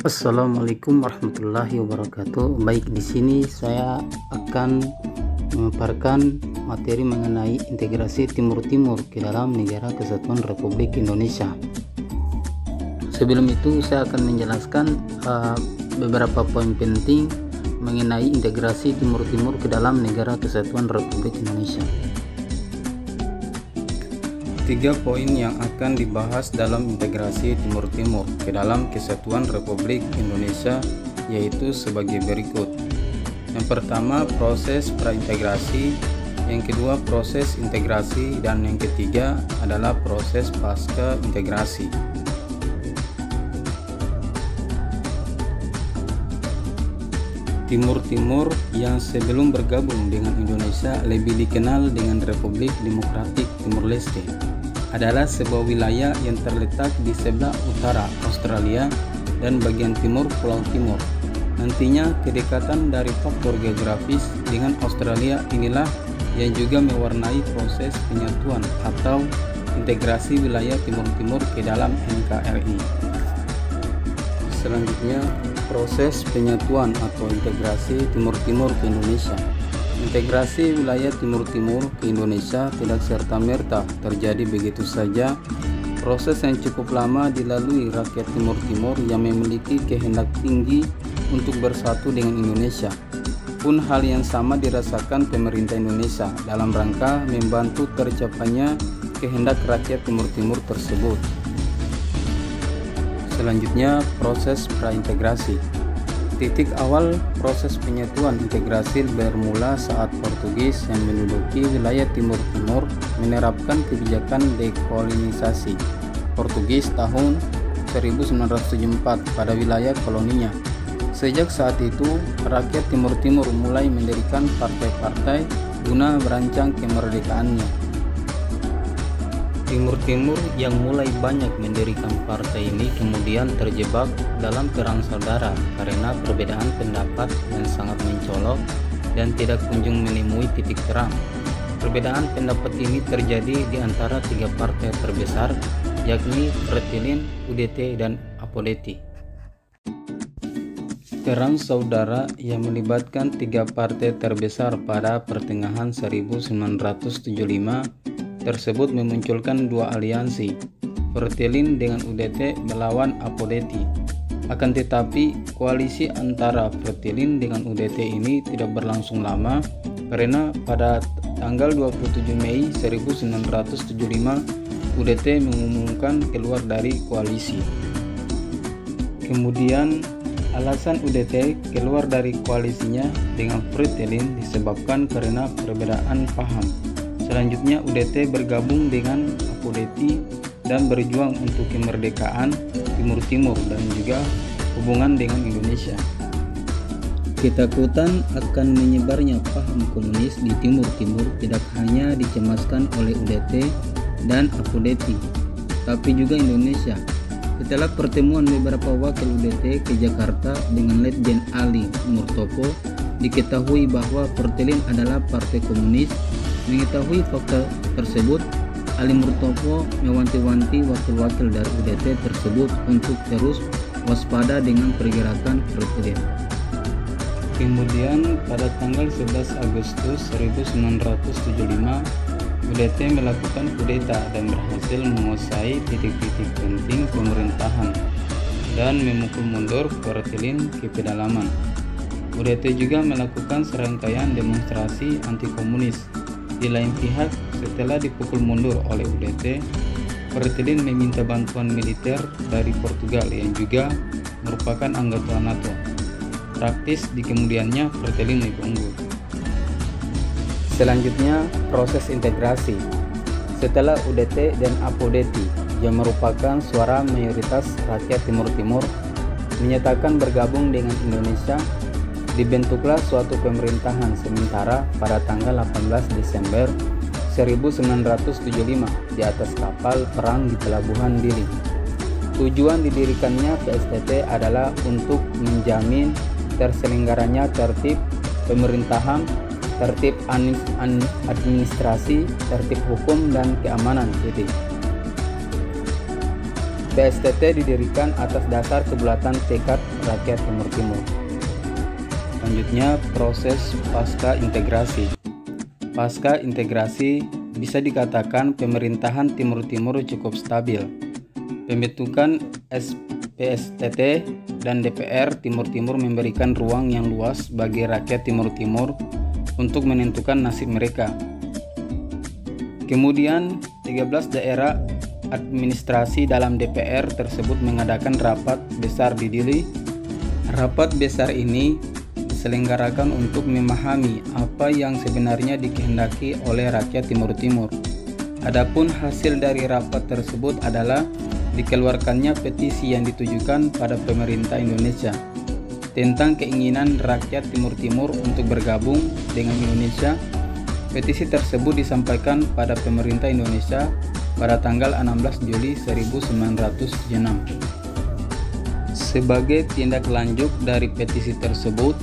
Assalamualaikum warahmatullahi wabarakatuh. Baik, di sini saya akan memaparkan materi mengenai integrasi Timur Timur ke dalam Negara Kesatuan Republik Indonesia. Sebelum itu saya akan menjelaskan beberapa poin penting mengenai integrasi Timur Timur ke dalam Negara Kesatuan Republik Indonesia. 3 poin yang akan dibahas dalam integrasi Timur Timur ke dalam Kesatuan Republik Indonesia yaitu sebagai berikut. Yang pertama, proses praintegrasi, yang kedua proses integrasi, dan yang ketiga adalah proses pasca integrasi. Timur Timur yang sebelum bergabung dengan Indonesia lebih dikenal dengan Republik Demokratik Timur Leste adalah sebuah wilayah yang terletak di sebelah utara Australia dan bagian timur Pulau Timur. Nantinya kedekatan dari faktor geografis dengan Australia inilah yang juga mewarnai proses penyatuan atau integrasi wilayah Timur Timur ke dalam NKRI. Selanjutnya, proses penyatuan atau integrasi Timur Timur ke Indonesia. Integrasi wilayah Timur Timur ke Indonesia tidak serta-merta terjadi begitu saja. Proses yang cukup lama dilalui rakyat Timur Timur yang memiliki kehendak tinggi untuk bersatu dengan Indonesia. Pun hal yang sama dirasakan pemerintah Indonesia dalam rangka membantu tercapainya kehendak rakyat Timur Timur tersebut. Selanjutnya, proses praintegrasi. Titik awal proses penyatuan integrasi bermula saat Portugis yang menduduki wilayah Timur Timur menerapkan kebijakan dekolonisasi Portugis tahun 1974 pada wilayah koloninya. Sejak saat itu, rakyat Timur Timur mulai mendirikan partai-partai guna merancang kemerdekaannya. Timur Timur yang mulai banyak mendirikan partai ini kemudian terjebak dalam perang saudara karena perbedaan pendapat yang sangat mencolok dan tidak kunjung menemui titik terang. Perbedaan pendapat ini terjadi di antara 3 partai terbesar, yakni Fretilin, UDT, dan Apodeti. Perang saudara yang melibatkan 3 partai terbesar pada pertengahan 1975 tersebut memunculkan 2 aliansi, Fretilin dengan UDT melawan Apodeti. Akan tetapi, koalisi antara Fretilin dengan UDT ini tidak berlangsung lama karena pada tanggal 27 Mei 1975 UDT mengumumkan keluar dari koalisi. Kemudian, alasan UDT keluar dari koalisinya dengan Fretilin disebabkan karena perbedaan paham. Selanjutnya, UDT bergabung dengan Apodeti dan berjuang untuk kemerdekaan Timur Timur dan juga hubungan dengan Indonesia. Ketakutan akan menyebarnya paham komunis di Timur Timur tidak hanya dicemaskan oleh UDT dan Apodeti, tapi juga Indonesia. Setelah pertemuan beberapa wakil UDT ke Jakarta dengan Letjen Ali Murtopo, diketahui bahwa Fretilin adalah partai komunis. Mengetahui fakta tersebut, Ali Murtopo mewanti-wanti wakil-wakil dari UDT tersebut untuk terus waspada dengan pergerakan Fretilin. Kemudian pada tanggal 11 Agustus 1975, UDT melakukan kudeta dan berhasil menguasai titik-titik penting pemerintahan dan memukul mundur Fretilin ke pedalaman. UDT juga melakukan serangkaian demonstrasi anti-komunis. Di lain pihak, setelah dipukul mundur oleh UDT, Fretilin meminta bantuan militer dari Portugal yang juga merupakan anggota NATO. Praktis di kemudiannya Fretilin lebih unggul. Selanjutnya, proses integrasi. Setelah UDT dan Apodeti yang merupakan suara mayoritas rakyat Timur Timur menyatakan bergabung dengan Indonesia, dibentuklah suatu pemerintahan sementara pada tanggal 18 Desember 1975 di atas kapal perang di Pelabuhan Dili. Tujuan didirikannya PSTT adalah untuk menjamin terselenggaranya tertib pemerintahan, tertib administrasi, tertib hukum, dan keamanan. PSTT didirikan atas dasar kebulatan tekad rakyat Timur Timur. Selanjutnya, proses pasca integrasi. Pasca integrasi bisa dikatakan pemerintahan Timur Timur cukup stabil. Pembentukan PSTT dan DPR Timur Timur memberikan ruang yang luas bagi rakyat Timur Timur untuk menentukan nasib mereka. Kemudian, 13 daerah administrasi dalam DPR tersebut mengadakan rapat besar di Dili. Rapat besar ini diselenggarakan untuk memahami apa yang sebenarnya dikehendaki oleh rakyat Timur Timur. Adapun hasil dari rapat tersebut adalah dikeluarkannya petisi yang ditujukan pada pemerintah Indonesia tentang keinginan rakyat Timur Timur untuk bergabung dengan Indonesia. Petisi tersebut disampaikan pada pemerintah Indonesia pada tanggal 16 Juli 1976. Sebagai tindak lanjut dari petisi tersebut,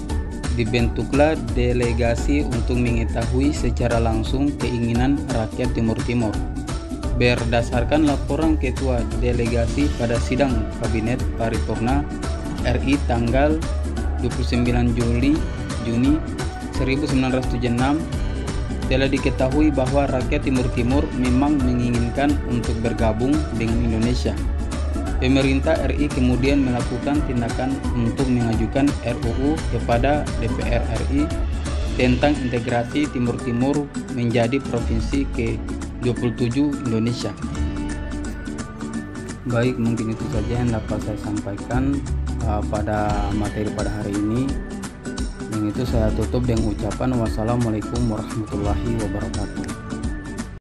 dibentuklah delegasi untuk mengetahui secara langsung keinginan rakyat Timur Timur. Berdasarkan laporan Ketua Delegasi pada sidang Kabinet Paripurna RI tanggal 29 Juni 1976, telah diketahui bahwa rakyat Timur Timur memang menginginkan untuk bergabung dengan Indonesia. Pemerintah RI kemudian melakukan tindakan untuk mengajukan RUU kepada DPR RI tentang integrasi Timur Timur menjadi provinsi ke-27 Indonesia. Baik, mungkin itu saja yang dapat saya sampaikan pada materi pada hari ini. Yang itu saya tutup dengan ucapan wassalamualaikum warahmatullahi wabarakatuh.